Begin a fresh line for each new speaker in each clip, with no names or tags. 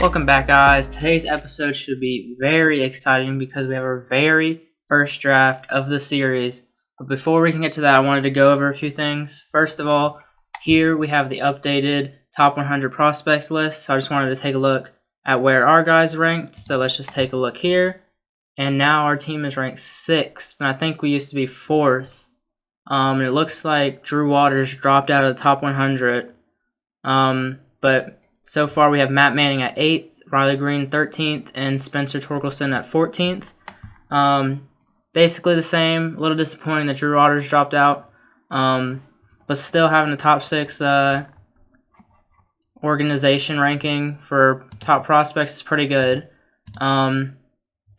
Welcome back, guys. Today's episode should be very exciting because we have our very first draft of the series. But before we can get to that, I wanted to go over a few things. First of all, here we have the updated top 100 prospects list. So I just wanted to take a look at where our guys ranked. So let's just take a look here. And now our team is ranked 6th, and I think we used to be 4th. And it looks like Drew Waters dropped out of the top 100. But so far, we have Matt Manning at 8th, Riley Green 13th, and Spencer Torkelson at 14th. Basically the same. A little disappointing that Drew Waters dropped out. But still having the top 6 organization ranking for top prospects is pretty good. And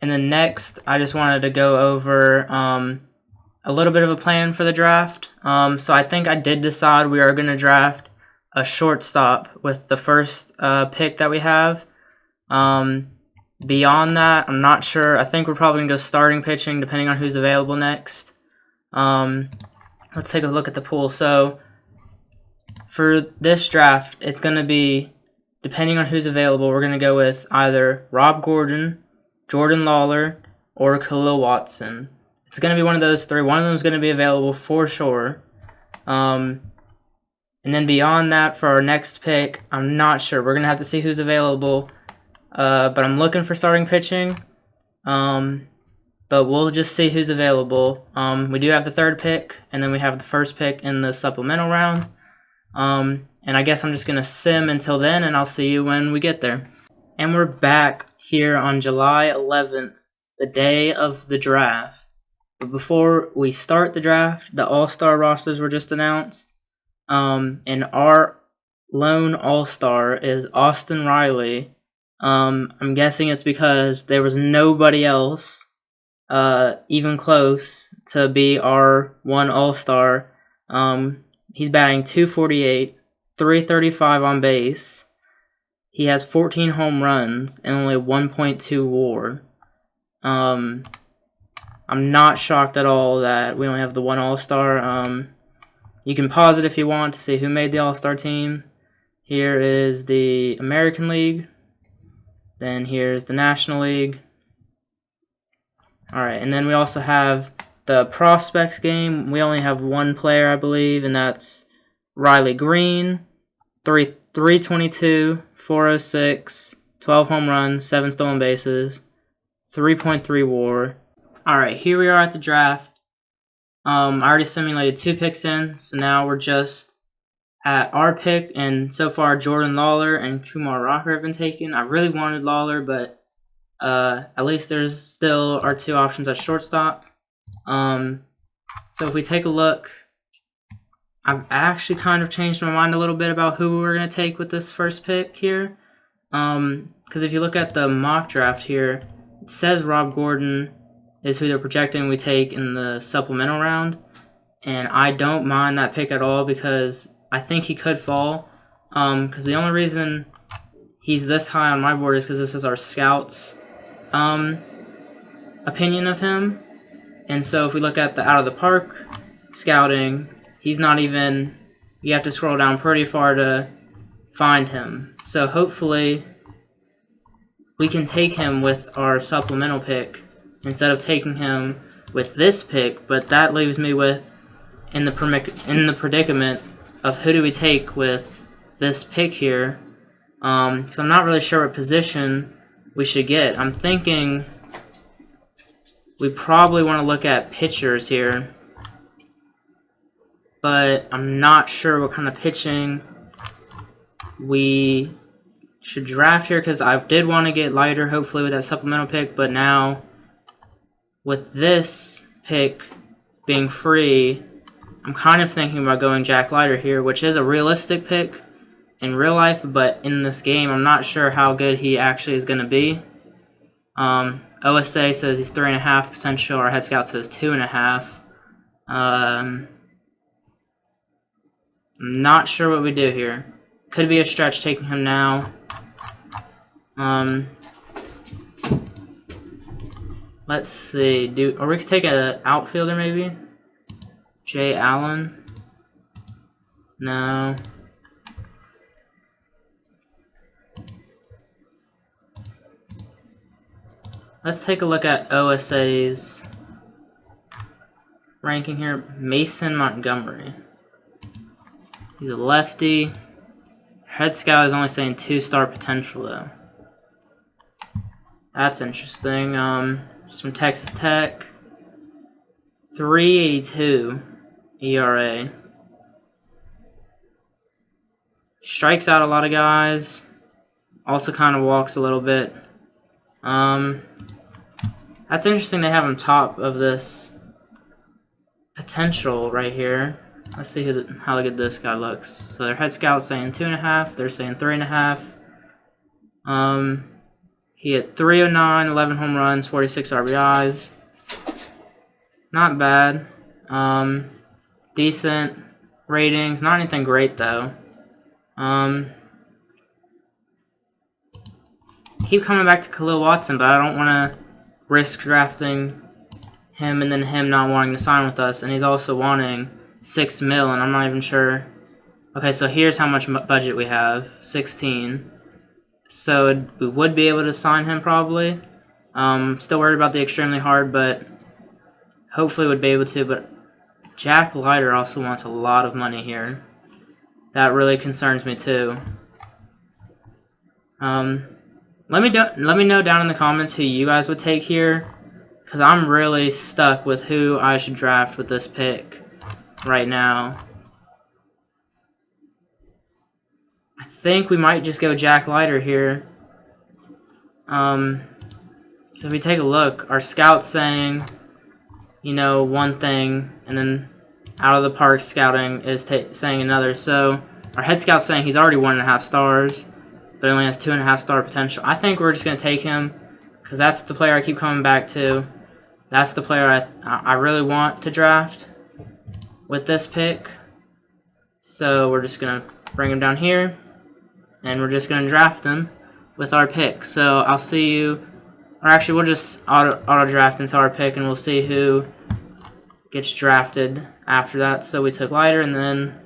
then next, I just wanted to go over a little bit of a plan for the draft. So I think I did decide we are going to draft a shortstop with the first pick that we have. Beyond that, I'm not sure. I think we're probably going to go starting pitching depending on who's available next. Let's take a look at the pool. So for this draft, it's going to be, depending on who's available, we're going to go with either Rob Gordon, Jordan Lawler, or Khalil Watson. It's going to be one of those three. One of them is going to be available for sure. And then beyond that, for our next pick, I'm not sure. We're going to have to see who's available. But I'm looking for starting pitching. But we'll just see who's available. We do have the 3rd pick, and then we have the 1st pick in the supplemental round. And I guess I'm just going to sim until then, and I'll see you when we get there. And we're back here on July 11th, the day of the draft. But before we start the draft, the All-Star rosters were just announced. And our lone all-star is Austin Riley. I'm guessing it's because there was nobody else, even close to be our one all-star. He's batting .248, .335 on base. He has 14 home runs and only 1.2 WAR. I'm not shocked at all that we only have the one all-star. You can pause it if you want to see who made the All-Star team. Here is the American League. Then here's the National League. Alright, and then we also have the Prospects game. We only have one player, I believe, and that's Riley Green. 322, 406, 12 home runs, 7 stolen bases, 3.3 WAR. Alright, here we are at the draft. I already simulated 2 picks in, so now we're just at our pick, and so far Jordan Lawler and Kumar Rocker have been taken. I really wanted Lawler, but at least there's still our 2 options at shortstop. So if we take a look, I've actually kind of changed my mind a little bit about who we're going to take with this first pick here. Because if you look at the mock draft here, it says Rob Gordon is who they're projecting we take in the supplemental round. And I don't mind that pick at all because I think he could fall. Because the only reason he's this high on my board is because this is our scouts' opinion of him. And so if we look at the out of the park scouting, he's not even, you have to scroll down pretty far to find him. So hopefully we can take him with our supplemental pick instead of taking him with this pick, but that leaves me with in the predicament of who do we take with this pick here, because I'm not really sure what position we should get. I'm thinking we probably want to look at pitchers here, but I'm not sure what kind of pitching we should draft here, because I did want to get lighter hopefully with that supplemental pick, but now with this pick being free, I'm kind of thinking about going Jack Leiter here, which is a realistic pick in real life, but in this game, I'm not sure how good he actually is going to be. OSA says he's 3.5 potential. Our head scout says 2.5. I'm not sure what we do here. Could be a stretch taking him now. Let's see. Or we could take an outfielder maybe. Jay Allen. No. Let's take a look at OSA's ranking here. Mason Montgomery. He's a lefty. Head scout is only saying 2-star potential though. That's interesting. He's from Texas Tech. 3.82 ERA. Strikes out a lot of guys. Also kind of walks a little bit. That's interesting they have him top of this potential right here. Let's see how good this guy looks. So their head scout's saying 2.5. They're saying 3.5. He hit 309, 11 home runs, 46 RBIs. Not bad. Decent ratings. Not anything great though. Keep coming back to Khalil Watson, but I don't want to risk drafting him and then him not wanting to sign with us, and he's also wanting $6 million, and I'm not even sure. Okay, so here's how much budget we have: 16. So we would be able to sign him probably. Still worried about the extremely hard, but hopefully would be able to. But Jack Leiter also wants a lot of money here. That really concerns me too. Let me know down in the comments who you guys would take here, because I'm really stuck with who I should draft with this pick right now. I think we might just go Jack Leiter here. So if we take a look, our scout's saying, you know, one thing, and then Out of the Park Scouting is saying another. So our head scout's saying he's already 1.5 stars, but only has 2.5-star potential. I think we're just going to take him because that's the player I keep coming back to. That's the player I really want to draft with this pick. So we're just going to bring him down here, and we're just going to draft him with our pick. So I'll see you, or actually we'll just auto draft into our pick, and we'll see who gets drafted after that. So we took Leiter, and then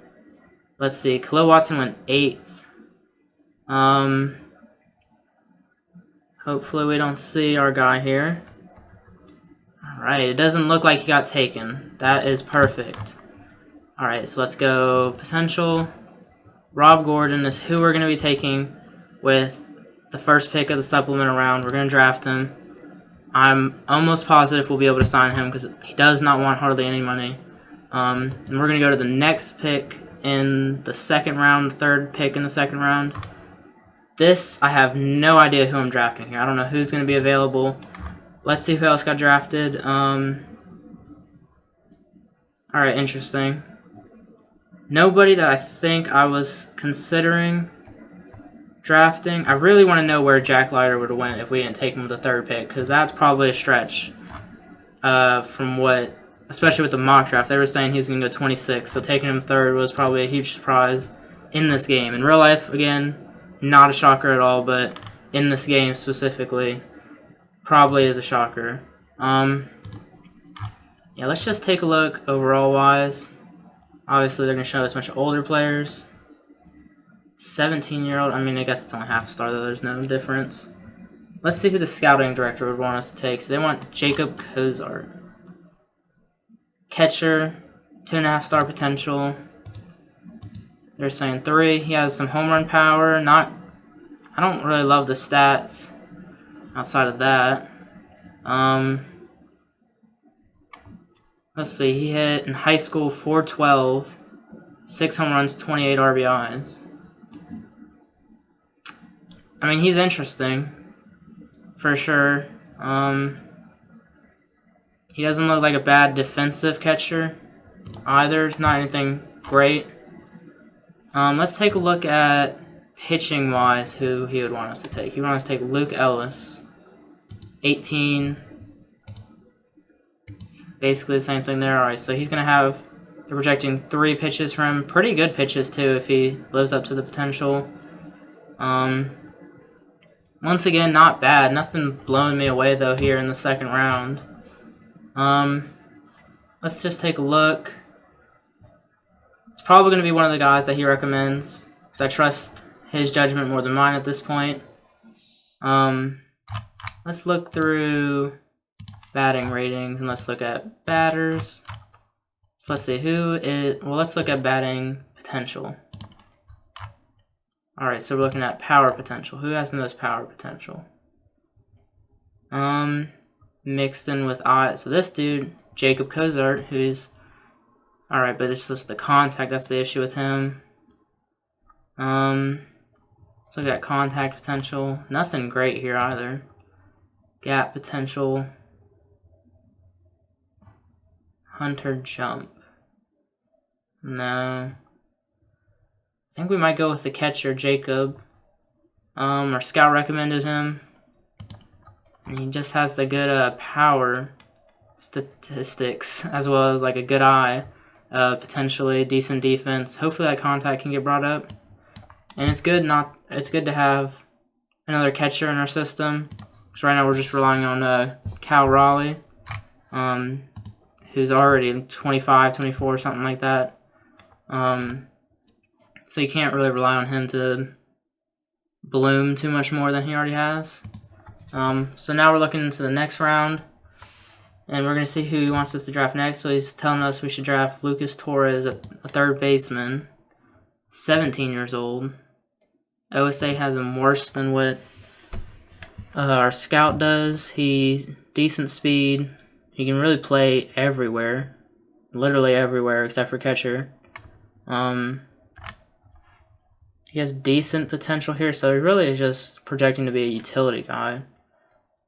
let's see, Khalil Watson went 8th. Hopefully we don't see our guy here. Alright, it doesn't look like he got taken. That is perfect. Alright, so let's go potential. Rob Gordon is who we're going to be taking with the first pick of the supplemental round. We're going to draft him. I'm almost positive we'll be able to sign him because he does not want hardly any money. And we're going to go to the next pick in the second round, the third pick in the second round. This, I have no idea who I'm drafting here. I don't know who's going to be available. Let's see who else got drafted. Alright, interesting. Nobody that I think I was considering drafting. I really want to know where Jack Leiter would have went if we didn't take him with the third pick, because that's probably a stretch from what, especially with the mock draft. They were saying he was going to go 26, so taking him third was probably a huge surprise in this game. In real life, again, not a shocker at all, but in this game specifically, probably is a shocker. Yeah, let's just take a look overall-wise. Obviously, they're going to show us a bunch of older players. 17-year-old, I mean, I guess it's only half a star, though. There's no difference. Let's see who the scouting director would want us to take. So they want Jacob Cozart. Catcher, 2.5-star potential. They're saying 3. He has some home run power. I don't really love the stats outside of that. Let's see. He hit in high school 412, 6 home runs, 28 RBIs. I mean, he's interesting for sure. He doesn't look like a bad defensive catcher either. It's not anything great. Let's take a look at pitching-wise who he would want us to take. He would want us to take Luke Ellis, 18. Basically the same thing there. Alright, so he's going to have, they're projecting 3 pitches from him. Pretty good pitches, too, if he lives up to the potential. Once again, not bad. Nothing blowing me away, though, here in the second round. Let's just take a look. It's probably going to be one of the guys that he recommends, because I trust his judgment more than mine at this point. Let's let's look through batting ratings and let's look at batters. So let's see let's look at batting potential. Alright, so we're looking at power potential. Who has the most power potential? Mixed in with so this dude, Jacob Cozart, who's alright, but it's just the contact, that's the issue with him. Let's look at contact potential. Nothing great here either. Gap potential. Hunter jump. No. I think we might go with the catcher, Jacob. Our scout recommended him. And he just has the good power statistics, as well as like a good eye. Potentially decent defense. Hopefully that contact can get brought up. And it's good to have another catcher in our system. Because right now we're just relying on Cal Raleigh. Who's already 25, 24, something like that. So you can't really rely on him to bloom too much more than he already has. So now we're looking into the next round, and we're going to see who he wants us to draft next. So he's telling us we should draft Lucas Torres, a third baseman, 17 years old. OSA has him worse than what our scout does. He's decent speed. He can really play everywhere, literally everywhere except for catcher. He has decent potential here, so he really is just projecting to be a utility guy.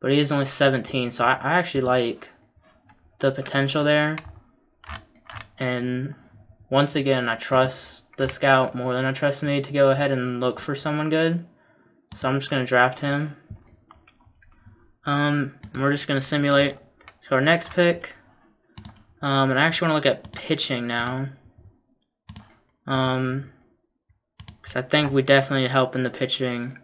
But he is only 17, so I actually like the potential there. And once again, I trust the scout more than I trust me to go ahead and look for someone good. So I'm just going to draft him. We're just going to simulate to our next pick. And I actually want to look at pitching now. I think we definitely need help in the pitching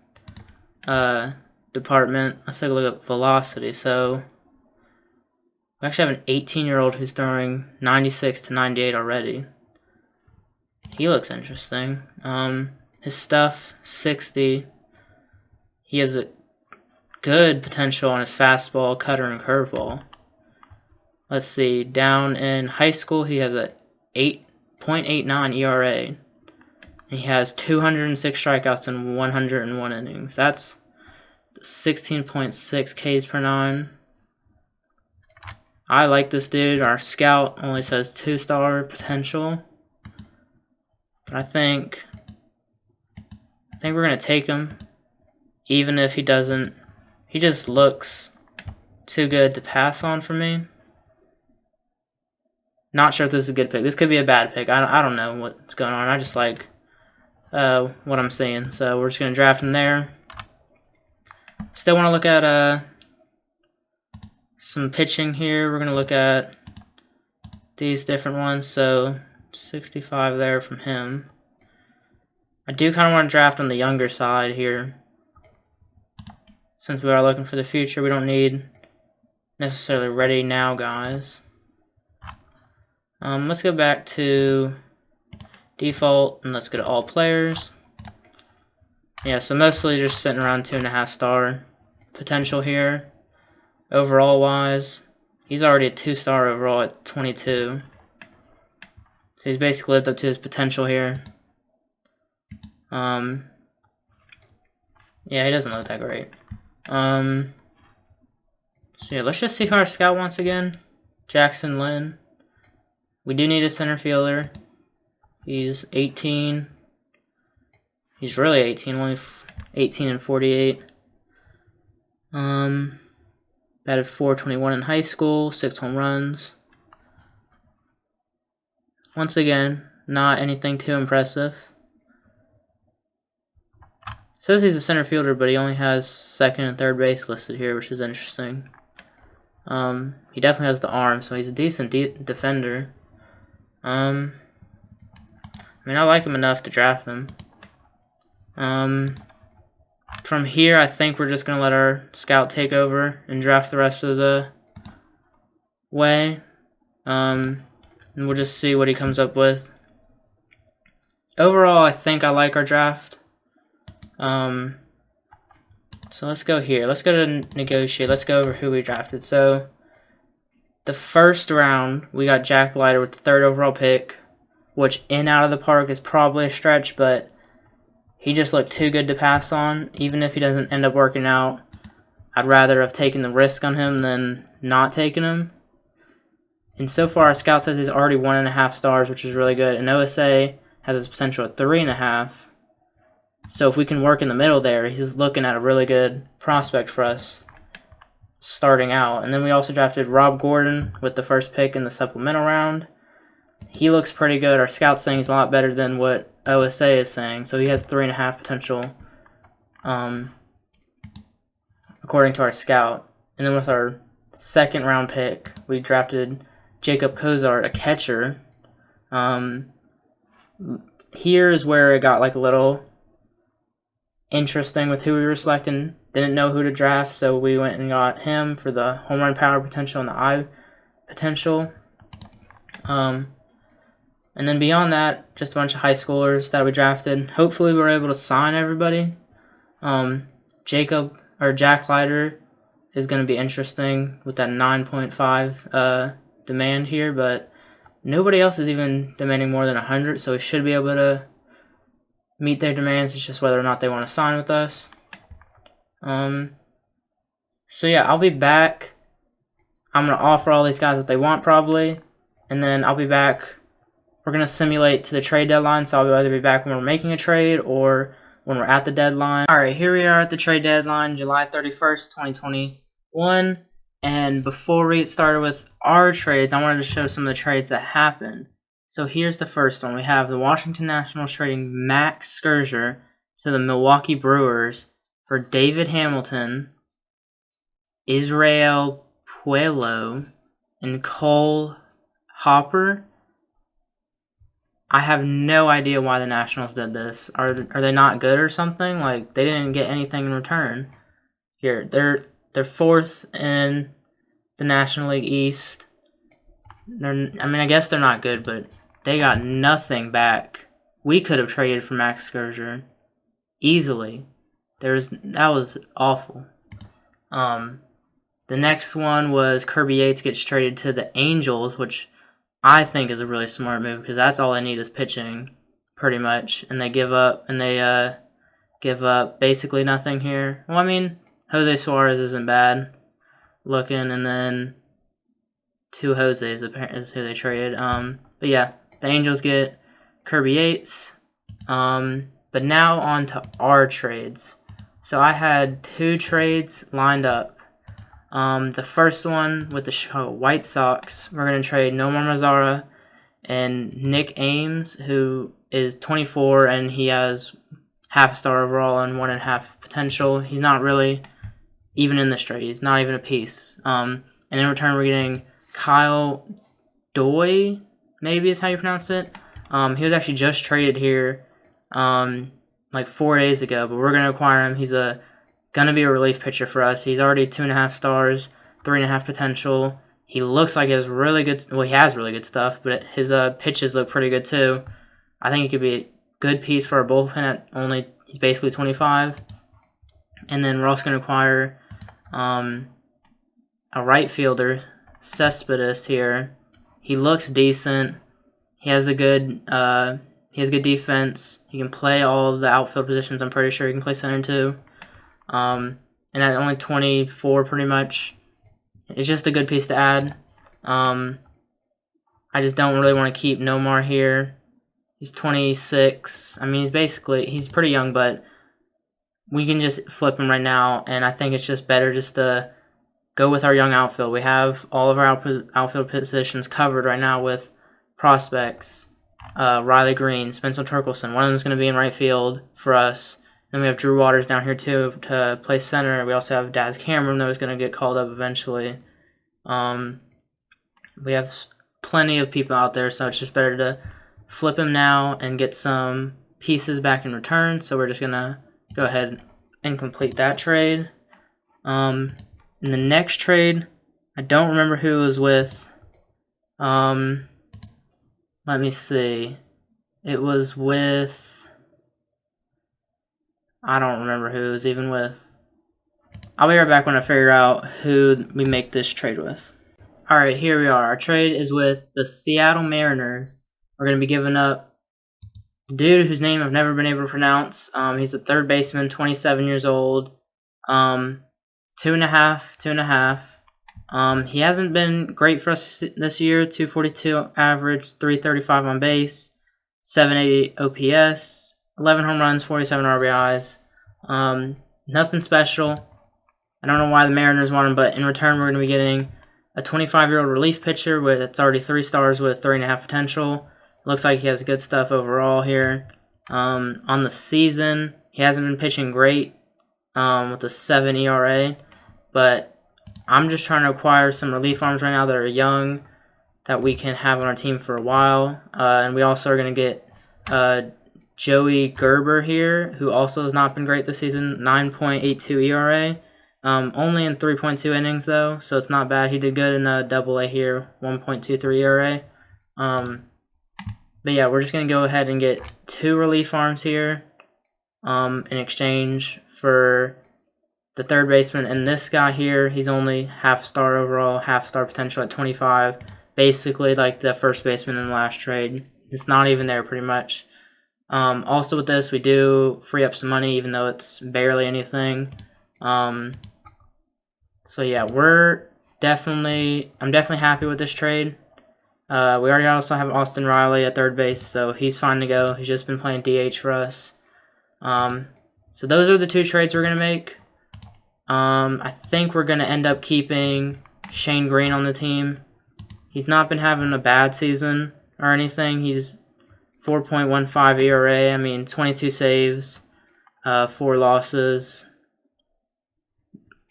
department. Let's take a look at velocity. So we actually have an 18-year-old who's throwing 96 to 98 already. He looks interesting. His stuff, 60. He has a good potential on his fastball, cutter, and curveball. Let's see. Down in high school, he has a 8.89 ERA. He has 206 strikeouts in 101 innings. That's 16.6 Ks per 9. I like this dude. Our scout only says 2-star potential. But I think we're going to take him. Even if he doesn't. He just looks too good to pass on for me. Not sure if this is a good pick. This could be a bad pick. I don't know what's going on. I just like what I'm seeing. So we're just going to draft him there. Still want to look at some pitching here. We're going to look at these different ones. So 65 there from him. I do kind of want to draft on the younger side here. Since we are looking for the future, we don't need necessarily ready now guys. Let's go back to default and let's go to all players. Yeah, so mostly just sitting around 2.5-star potential here. Overall wise, he's already a 2-star overall at 22. So he's basically lived up to his potential here. Yeah, he doesn't look that great. So yeah, let's just see who our scout wants again. Jackson Lynn. We do need a center fielder. He's 18. He's really 18, only 18 and 48. Batted .421 in high school, 6 home runs. Once again, not anything too impressive. Says he's a center fielder, but he only has second and third base listed here, which is interesting. He definitely has the arm, so he's a decent defender. I mean, I like him enough to draft him. From here, I think we're just going to let our scout take over and draft the rest of the way. And we'll just see what he comes up with. Overall, I think I like our draft. So So let's go here. Let's go to negotiate. Let's go over who we drafted. So the first round, we got Jack Leiter with the 3rd overall pick, which in out of the park is probably a stretch, but he just looked too good to pass on. Even if he doesn't end up working out, I'd rather have taken the risk on him than not taking him. And so far, our scout says he's already 1.5 stars, which is really good. And OSA has his potential at 3.5. So if we can work in the middle there, he's looking at a really good prospect for us starting out. And then we also drafted Rob Gordon with the 1st pick in the supplemental round. He looks pretty good. Our scout's saying he's a lot better than what OSA is saying. So he has 3.5 potential, according to our scout. And then with our 2nd round pick, we drafted Jacob Kozart, a catcher. Here's where it got like a little interesting with who we were selecting. Didn't know who to draft, so we went and got him for the home run power potential and the eye potential. And then beyond that, just a bunch of high schoolers that we drafted. Hopefully we were able to sign everybody. Jack Leiter is going to be interesting with that 9.5 demand here, but nobody else is even demanding more than 100, so we should be able to meet their demands. It's just whether or not they want to sign with us. So yeah, I'll be back. I'm going to offer all these guys what they want probably, and then I'll be back. We're going to simulate to the trade deadline, so I'll either be back when we're making a trade or when we're at the deadline. Alright, here we are at the trade deadline, July 31st, 2021. And before we get started with our trades, I wanted to show some of the trades that happened. So here's the first one. We have the Washington Nationals trading Max Scherzer to the Milwaukee Brewers for David Hamilton, Israel Puello, and Cole Hopper. I have no idea why the Nationals did this. Are they not good or something? Like, they didn't get anything in return. Here, they're 4th in the National League East. I guess they're not good, but they got nothing back. We could have traded for Max Scherzer easily. That was awful. The next one was Kirby Yates gets traded to the Angels, which I think is a really smart move because that's all they need is pitching, pretty much. And they give up basically nothing here. Well, I mean, Jose Suarez isn't bad looking, and then 2 Jose's is who they traded. But yeah, the Angels get Kirby Yates. But now on to our trades. So I had 2 trades lined up. The first one with the Chicago White Sox, we're going to trade Nomar Mazara and Nick Ames, who is 24 and he has half a star overall and 1.5 potential. He's not really even in this trade. He's not even a piece. And in return, we're getting Kyle Doi, maybe is how you pronounce it. He was actually just traded here like 4 days ago, but we're going to acquire him. He's going to be a relief pitcher for us. He's already 2.5 stars, 3.5 potential. He looks like he has really good, well, he has really good stuff, but his pitches look pretty good too. I think he could be a good piece for our bullpen he's basically 25. And then we're also going to acquire a right fielder, Cespedes here. He looks decent. He has good defense. He can play all the outfield positions. I'm pretty sure he can play center too. And at only 24 pretty much. It's just a good piece to add. I just don't really want to keep Nomar here. He's 26. I mean, he's pretty young, but we can just flip him right now, and I think it's just better just to go with our young outfield. We have all of our outfield positions covered right now with prospects. Riley Green, Spencer Torkelson. One of them is going to be in right field for us. Then we have Drew Waters down here too to play center. We also have Daz Cameron that was going to get called up eventually. We have plenty of people out there, so it's just better to flip him now and get some pieces back in return. So we're just going to go ahead and complete that trade. In the next trade, I don't remember who it was with. Let me see. It was with... I don't remember who it was even with. I'll be right back when I figure out who we make this trade with. Alright, here we are. Our trade is with the Seattle Mariners. We're going to be giving up the dude whose name I've never been able to pronounce. He's a third baseman, 27 years old. 2.5. He hasn't been great for us this year. 242 average, 335 on base, 780 OPS, 11 home runs, 47 RBIs. Nothing special. I don't know why the Mariners want him, but in return we're going to be getting a 25-year-old relief pitcher that's already 3 stars with 3.5 potential. Looks like he has good stuff overall here. On the season, he hasn't been pitching great with a 7 ERA, but I'm just trying to acquire some relief arms right now that are young that we can have on our team for a while. And we also are going to get Joey Gerber here, who also has not been great this season, 9.82 ERA. Only in 3.2 innings, though, so it's not bad. He did good in AA here, 1.23 ERA. But yeah, we're just going to go ahead and get 2 relief arms here in exchange for the third baseman. And this guy here, he's only half-star overall, half-star potential at 25. Basically like the first baseman in the last trade. It's not even there pretty much. Also with this, we do free up some money, even though it's barely anything. So yeah, I'm definitely happy with this trade. We already also have Austin Riley at third base, so he's fine to go. He's just been playing DH for us. So those are the 2 trades we're going to make. I think we're going to end up keeping Shane Green on the team. He's not been having a bad season or anything. He's 4.15 ERA. I mean, 22 saves, 4 losses.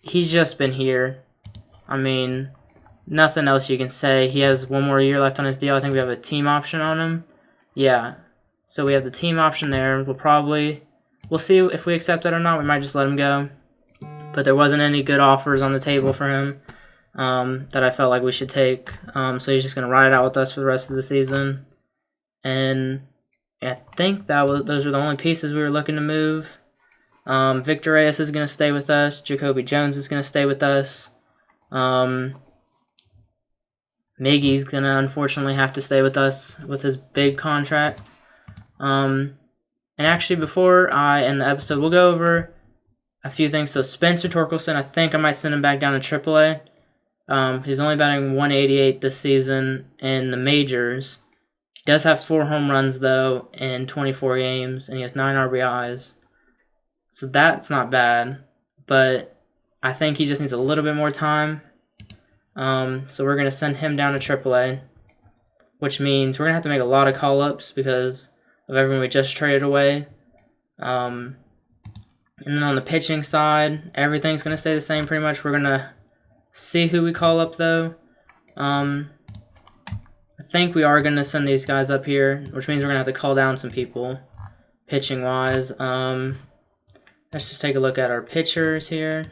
He's just been here. I mean, nothing else you can say. He has 1 more year left on his deal. I think we have a team option on him. Yeah. So we have the team option there. We'll see if we accept it or not. We might just let him go. But there wasn't any good offers on the table for him that I felt like we should take. So he's just going to ride it out with us for the rest of the season. And I think those were the only pieces we were looking to move. Victor Reyes is going to stay with us. Jacoby Jones is going to stay with us. Miggy's going to unfortunately have to stay with us with his big contract. And actually, before I end the episode, we'll go over a few things. So Spencer Torkelson, I think I might send him back down to AAA. He's only batting 188 this season in the majors. He does have 4 home runs, though, in 24 games, and he has 9 RBIs. So that's not bad, but I think he just needs a little bit more time. So we're going to send him down to AAA, which means we're going to have to make a lot of call-ups because of everyone we just traded away. And then on the pitching side, everything's going to stay the same pretty much. We're going to see who we call up, though. I think we are going to send these guys up here, which means we're going to have to call down some people pitching-wise. Let's just take a look at our pitchers here.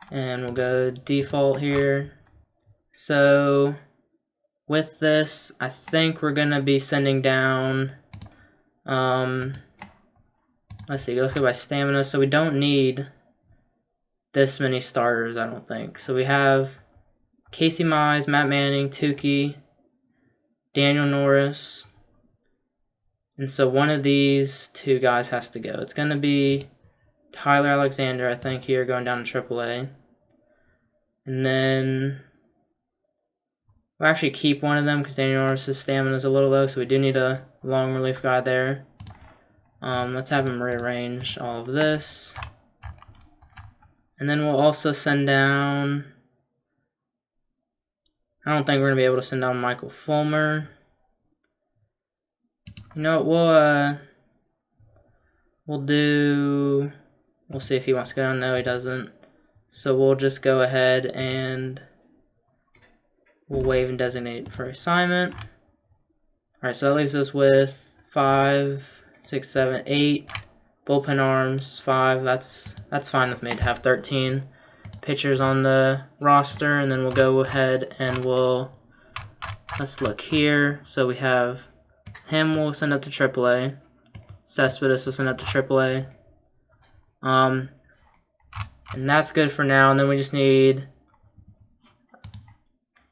And we'll go default here. So with this, I think we're going to be sending down, let's see, let's go by stamina. So we don't need this many starters, I don't think. So we have Casey Mize, Matt Manning, Tukey, Daniel Norris. And so one of these 2 guys has to go. It's going to be Tyler Alexander, I think, here, going down to AAA. And then we'll actually keep one of them because Daniel Norris' stamina is a little low, so we do need a long relief guy there. Let's have him rearrange all of this. And then we'll also send down, I don't think we're going to be able to send down Michael Fulmer. You know what, we'll see if he wants to go down. No, he doesn't. So we'll just go ahead and we'll waive and designate for assignment. Alright, so that leaves us with 5, 6, 7, 8 bullpen arms, 5. That's fine with me to have 13 pitchers on the roster. And then we'll go ahead and let's look here. So we have him, we'll send up to AAA. Cespedes will send up to AAA. And that's good for now. And then we just need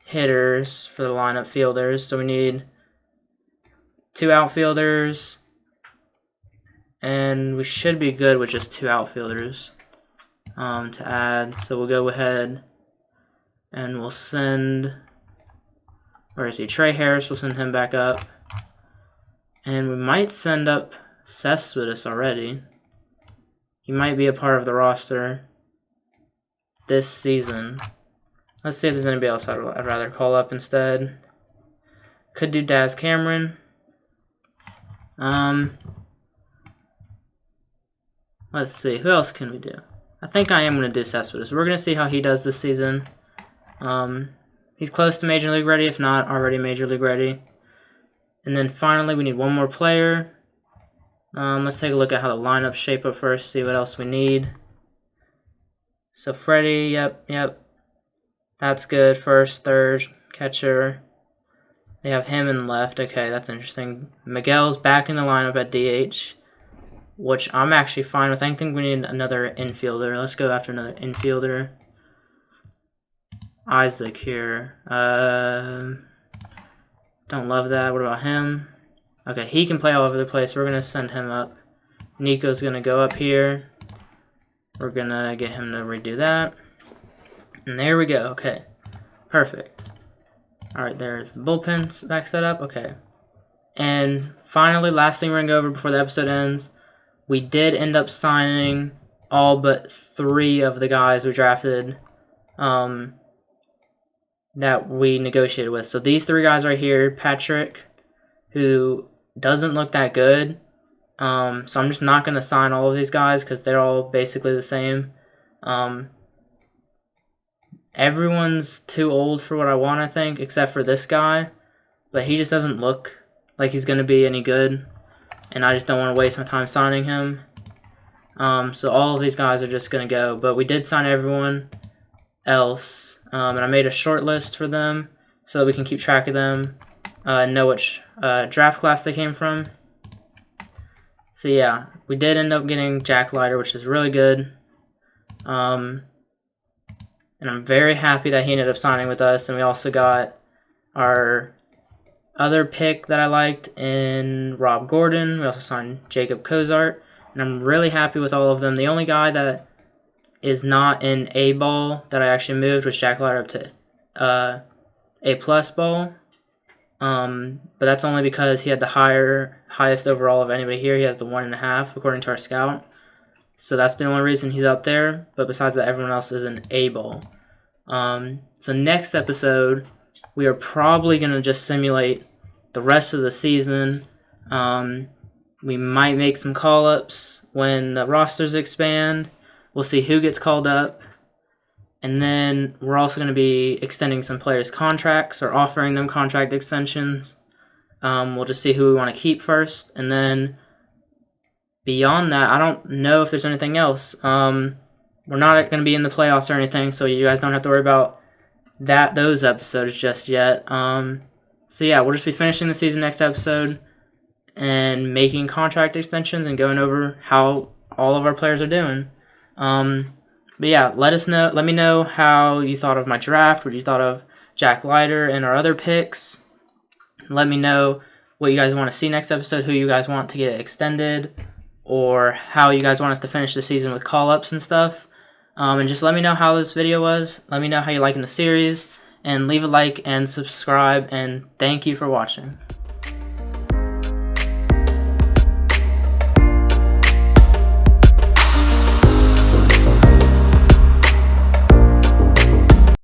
hitters for the lineup fielders. So we need 2 outfielders. And we should be good with just 2 outfielders to add. So we'll go ahead and we'll send, where is he? Trey Harris, we'll send him back up. And we might send up Cespedes already. He might be a part of the roster this season. Let's see if there's anybody else I'd rather call up instead. Could do Daz Cameron. Let's see, who else can we do? I think I am going to do Cespedes. We're going to see how he does this season. He's close to Major League ready, if not already Major League ready. And then finally, we need one more player. Let's take a look at how the lineups shape up first, see what else we need. So Freddie, yep. That's good. First, third, catcher. They have him in left. Okay, that's interesting. Miguel's back in the lineup at DH, which I'm actually fine with. I think we need another infielder. Let's go after another infielder. Isaac here. Don't love that. What about him? Okay, he can play all over the place. We're going to send him up. Nico's going to go up here. We're going to get him to redo that. And there we go. Okay, perfect. All right, there's the bullpen back set up. Okay. And finally, last thing we're going to go over before the episode ends, we did end up signing all but 3 of the guys we drafted that we negotiated with. So these 3 guys right here, Patrick, who doesn't look that good. So I'm just not going to sign all of these guys because they're all basically the same. Everyone's too old for what I want, I think, except for this guy. But he just doesn't look like he's going to be any good. And I just don't want to waste my time signing him. So all of these guys are just going to go. But we did sign everyone else. And I made a short list for them so that we can keep track of them and know which draft class they came from. So yeah, we did end up getting Jack Leiter, which is really good. And I'm very happy that he ended up signing with us. And we also got our other pick that I liked in Rob Gordon. We also signed Jacob Cozart. And I'm really happy with all of them. The only guy that is not in A ball that I actually moved was Jack Leiter up to A+ ball. But that's only because he had the highest overall of anybody here. He has the 1.5 according to our scout. So that's the only reason he's up there. But besides that, everyone else is in A ball. So next episode, we are probably going to just simulate the rest of the season. We might make some call-ups when the rosters expand. We'll see who gets called up. And then we're also going to be extending some players' contracts or offering them contract extensions. We'll just see who we want to keep first. And then beyond that, I don't know if there's anything else. We're not going to be in the playoffs or anything, so you guys don't have to worry about those episodes just yet. So yeah, we'll just be finishing the season next episode and making contract extensions and going over how all of our players are doing. But yeah, let me know how you thought of my draft, what you thought of Jack Leiter and our other picks. Let me know what you guys want to see next episode, who you guys want to get extended, or how you guys want us to finish the season with call-ups and stuff. And just let me know how this video was. Let me know how you're liking the series. And leave a like and subscribe. And thank you for watching.